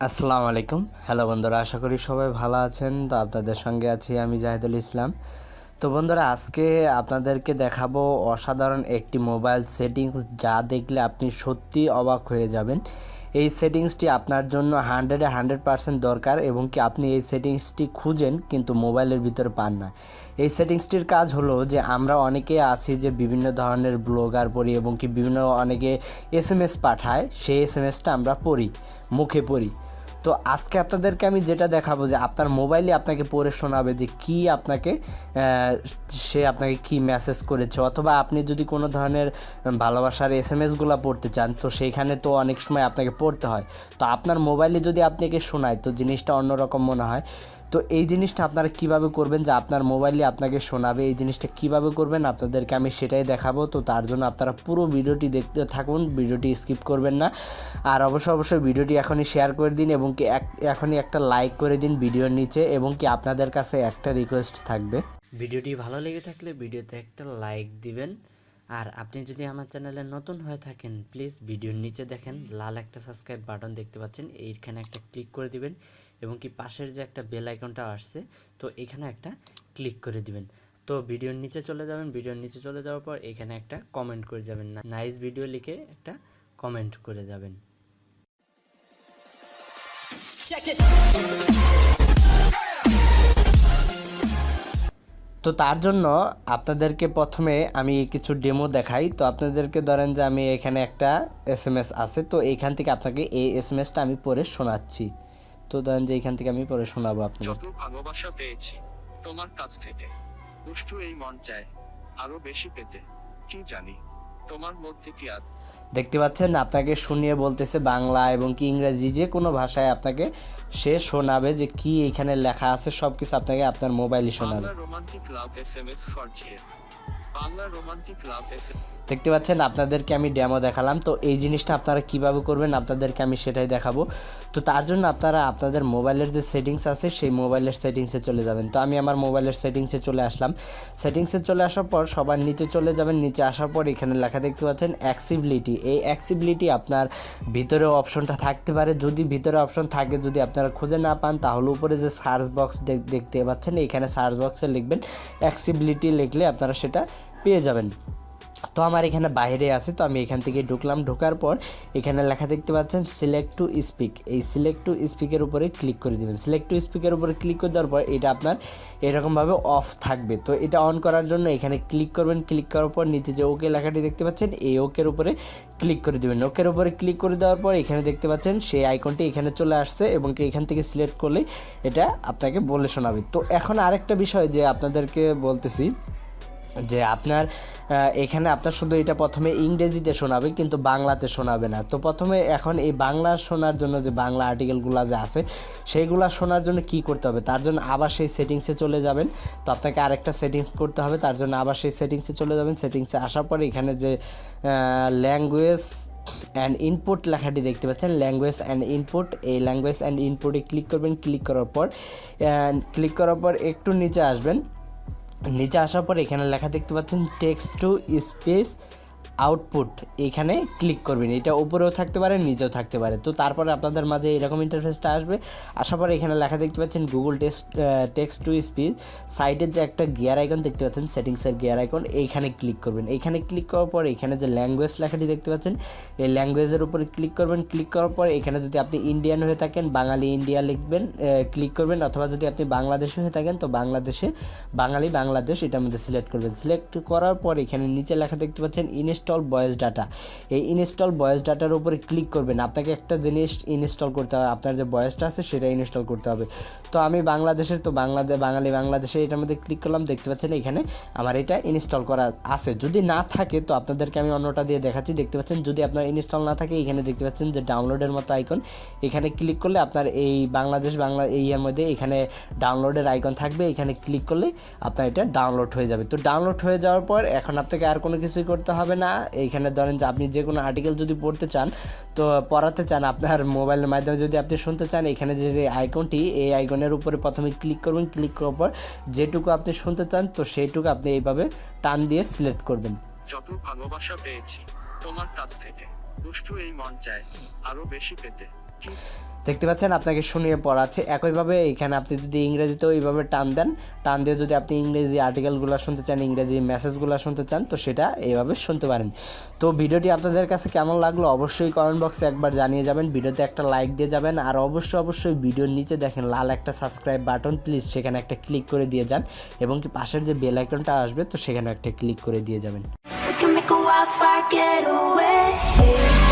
আসসালামু আলাইকুম। হ্যালো বন্ধুরা, আশা করি সবাই ভালো আছেন। তো আপনাদের সঙ্গে আছি আমি জাহিদুল ইসলাম। তো বন্ধুরা, আজকে আপনাদেরকে দেখাবো অসাধারণ একটি মোবাইল সেটিংস, যা দেখলে আপনি সত্যি অবাক হয়ে যাবেন। এই সেটিংসটি আপনার জন্য 100% দরকার এবং কি আপনি এই সেটিংসটি খুঁজেন কিন্তু মোবাইলের ভিতরে পান না। এই সেটিংসটির কাজ হলো যে আমরা অনেকে আছি যে বিভিন্ন ধরনের ব্লগার পড়ি এবং কি বিভিন্ন অনেকে SMS পাঠায়, সেই SMSটা আমরা পড়ি, মুখে পড়ি। তো আজকে আপনাদেরকে আমি যেটা দেখাবো যে আপনার মোবাইলে আপনাকে পড়ে শোনাবে যে কী আপনাকে সে আপনাকে কী মেসেজ করেছে, অথবা আপনি যদি কোনো ধরনের ভালোবাসার SMSগুলো পড়তে চান তো সেইখানে তো অনেক সময় আপনাকে পড়তে হয়। তো আপনার মোবাইলে যদি আপনাকে শোনায় তো জিনিসটা অন্যরকম মনে হয়। তো এই জিনিসটা আপনারা কিভাবে করবেন যে আপনার মোবাইলে আপনাকে শোনাবে, এই জিনিসটা কিভাবে করবেন আপনাদেরকে আমি সেটাই দেখাবো। তো তার জন্য আপনারা পুরো ভিডিওটি দেখতে থাকুন, ভিডিওটি স্কিপ করবেন না। আর অবশ্যই ভিডিওটি এখনই শেয়ার করে দিন এবং কি এখনই একটা লাইক করে দিন ভিডিওর নিচে। এবং কি আপনাদের কাছে একটা রিকোয়েস্ট থাকবে, ভিডিওটি ভালো লেগে থাকলে ভিডিওতে একটা লাইক দিবেন। আর আপনি যদি আমার চ্যানেলে নতুন হয়ে থাকেন প্লিজ ভিডিওর নিচে দেখেন লাল একটা সাবস্ক্রাইব বাটন দেখতে পাচ্ছেন, এইখানে একটা ক্লিক করে দিবেন এবং কি পাশের যে একটা বেল আইকনটা আসছে তো এখানে একটা ক্লিক করে দিবেন। তো ভিডিওর নিচে চলে যাবেন, ভিডিওর নিচে চলে যাওয়ার পর এখানে একটা কমেন্ট করে যাবেন, নাইস ভিডিও লিখে একটা কমেন্ট করে যাবেন। তো তার জন্য আপনাদেরকে প্রথমে আমি কিছু ডেমো দেখাই। তো আপনাদেরকে ধরেন যে আমি এখানে একটা SMS আছে, তো এইখান থেকে আপনাকে এই SMSটা আমি পড়ে শোনাচ্ছি। তো ধরেন যে এইখান থেকে আমি পড়ে শোনাবো আপনাদের। যত ভালোবাসা পেয়েছি তোমার কাছ থেকে, দুষ্টু এই মন চায় আরো বেশি পেতে, কি জানি তোমার মধ্যে কি আছে। দেখতে পাচ্ছেন আপনাকে শুনিয়ে বলতেছে বাংলা এবং কি ইংরেজি যে কোনো ভাষায় আপনাকে সে শোনাবে যে কি এখানে লেখা আছে, সব কিছু আপনাকে আপনার মোবাইলে শোনাবে। Bangla romantic love SMS for GF, Bangla romantic love SMS। দেখতে পাচ্ছেন আপনাদেরকে আমি ডেমো দেখালাম। তো এই জিনিসটা আপনারা কিভাবে করবেন আপনাদেরকে আমি সেটাই দেখাবো। তো তার জন্য আপনারা আপনাদের মোবাইলের যে সেটিংস আছে সেই মোবাইলের সেটিংসে চলে যাবেন। তো আমি আমার মোবাইলের সেটিংসে চলে আসলাম। সেটিংসে চলে আসার পর সবার নিচে চলে যাবেন। নিচে আসার পর এখানে লেখা দেখতে পাচ্ছেন অ্যাক্সেসিবিলিটি। এই অ্যাক্সেসিবিলিটি আপনার ভিতরে অপশনটা থাকতে পারে, যদি ভিতরে অপশন থাকে, যদি আপনারা খুঁজে না পান তাহলে উপরে যে সার্চ বক্স দেখতে পাচ্ছেন এখানে সার্চ বক্সে লিখবেন অ্যাক্সেসিবিলিটি, লিখলে আপনারা সেটা পেয়ে যাবেন। তো আমার এখানে বাইরে আছে, তো আমি এখান থেকে ঢুকলাম। ঢোকার পর এখানে লেখা দেখতে পাচ্ছেন সিলেক্ট টু স্পিক। এই সিলেক্ট টু স্পিকের উপরে ক্লিক করে দেবেন। সিলেক্ট টু স্পিকের উপরে ক্লিক করে দেওয়ার পর এটা আপনার এরকমভাবে অফ থাকবে। তো এটা অন করার জন্য এখানে ক্লিক করবেন। ক্লিক করার পর নিচে যে ওকে লেখাটি দেখতে পাচ্ছেন এই ওকের উপরে ক্লিক করে দেবেন। ওকের উপরে ক্লিক করে দেওয়ার পর এখানে দেখতে পাচ্ছেন সেই আইকনটি এখানে চলে আসছে এবং এখান থেকে সিলেক্ট করলে এটা আপনাকে বলে শোনাবে। তো এখন আরেকটা বিষয় যে আপনাদেরকে বলতেছি যে আপনার এখানে আপনার শুধু এটা প্রথমে ইংরেজিতে শোনাবে কিন্তু বাংলাতে শোনাবে না। তো প্রথমে এখন এই বাংলা শোনার জন্য যে বাংলা আর্টিকেলগুলো যে আছে সেইগুলো শোনার জন্য কি করতে হবে, তার জন্য আবার সেই সেটিংসে চলে যাবেন। তো আপনাকে আরেকটা সেটিংস করতে হবে, তার জন্য আবার সেই সেটিংসে চলে যাবেন। সেটিংসে আসার পরে এখানে যে ল্যাঙ্গুয়েজ অ্যান্ড ইনপুট লেখাটি দেখতে পাচ্ছেন, ল্যাঙ্গুয়েজ অ্যান্ড ইনপুট, এই ল্যাঙ্গুয়েজ অ্যান্ড ইনপুটে ক্লিক করবেন। ক্লিক করার পর একটু নিচে আসবেন। নিচে আসার পর এখানে লেখা দেখতে পাচ্ছেন টেক্সট টু স্পেস আউটপুট, এখানে ক্লিক করবেন। এটা উপরেও থাকতে পারে নিচেও থাকতে পারে। তো তারপরে আপনাদের মাঝে এরকম ইন্টারফেসটা আসবে। আসার পরে এখানে লেখা দেখতে পাচ্ছেন গুগল টেক্সট টু স্পিচ, সাইডের যে একটা গিয়ার আইকন দেখতে পাচ্ছেন সেটিংসের গিয়ার আইকন, এইখানে ক্লিক করবেন। এইখানে ক্লিক করার পর এখানে যে ল্যাঙ্গুয়েজ লেখাটি দেখতে পাচ্ছেন এই ল্যাঙ্গুয়েজের উপরে ক্লিক করবেন। ক্লিক করার পর এখানে যদি আপনি ইন্ডিয়ান হয়ে থাকেন বাঙালি ইন্ডিয়া লিখবেন, ক্লিক করবেন। অথবা যদি আপনি বাংলাদেশি হয়ে থাকেন তো বাংলাদেশে বাঙালি বাংলাদেশ এটার মধ্যে সিলেক্ট করবেন। সিলেক্ট করার পর এখানে নিচে লেখা দেখতে পাচ্ছেন ইনস্টল ভয়েস ডাটা, এই ইনস্টল ভয়েস ডাটার উপরে ক্লিক করবেন। আপনাকে একটা জিনিস ইনস্টল করতে হবে, আপনার যে ভয়েসটা আছে সেটা ইনস্টল করতে হবে। তো আমি বাংলাদেশের, তো বাংলাদেশে এটার মধ্যে ক্লিক করলাম। দেখতে পাচ্ছেন এখানে আমার এটা ইনস্টল করা আছে। যদি না থাকে তো আপনাদেরকে আমি অন্যটা দিয়ে দেখাচ্ছি। দেখতে পাচ্ছেন যদি আপনার ইনস্টল না থাকে এখানে দেখতে পাচ্ছেন যে ডাউনলোডের মতো আইকন, এখানে ক্লিক করলে আপনার এই বাংলা এই এর মধ্যে এখানে ডাউনলোডের আইকন থাকবে, এখানে ক্লিক করলে আপনার এটা ডাউনলোড হয়ে যাবে। তো ডাউনলোড হয়ে যাওয়ার পর এখন আপনাকে আর কোনো কিছুই করতে হবে না। এইখানে ধরেন যে আপনি যে কোনো আর্টিকেল যদি পড়তে চান, তো পড়াতে চান আপনার মোবাইলের মাধ্যমে, যদি আপনি শুনতে চান এখানে যে আইকনটি এই আইকনের উপরে প্রথমে ক্লিক করবেন। ক্লিক করার পর যেটুকু আপনি শুনতে চান তো সেইটুকু আপনি এইভাবে টান দিয়ে সিলেক্ট করবেন। যত ভালোবাসা পেয়েছি তোমার কাছ থেকে, দুষ্টু এই মন চায় আরো বেশি পেতে, কি? দেখতে পাচ্ছেন আপনাকে শুনিয়ে পড়াচ্ছে। একইভাবে এখানে আপনি যদি ইংরেজিতেও এইভাবে টান দেন, টান দিয়ে যদি আপনি ইংরেজি আর্টিকেলগুলো শুনতে চান, ইংরেজি মেসেজগুলো শুনতে চান, তো সেটা এইভাবে শুনতে পারেন। তো ভিডিওটি আপনাদের কাছে কেমন লাগলো অবশ্যই কমেন্ট বক্সে একবার জানিয়ে যাবেন, ভিডিওতে একটা লাইক দিয়ে যাবেন, আর অবশ্যই ভিডিওর নিচে দেখেন লাল একটা সাবস্ক্রাইব বাটন, প্লিজ সেখানে একটা ক্লিক করে দিয়ে যান, এবং কি পাশের যে বেল আইকনটা আসবে তো সেখানে একটা ক্লিক করে দিয়ে যাবেন। We can make a wildfire getaway.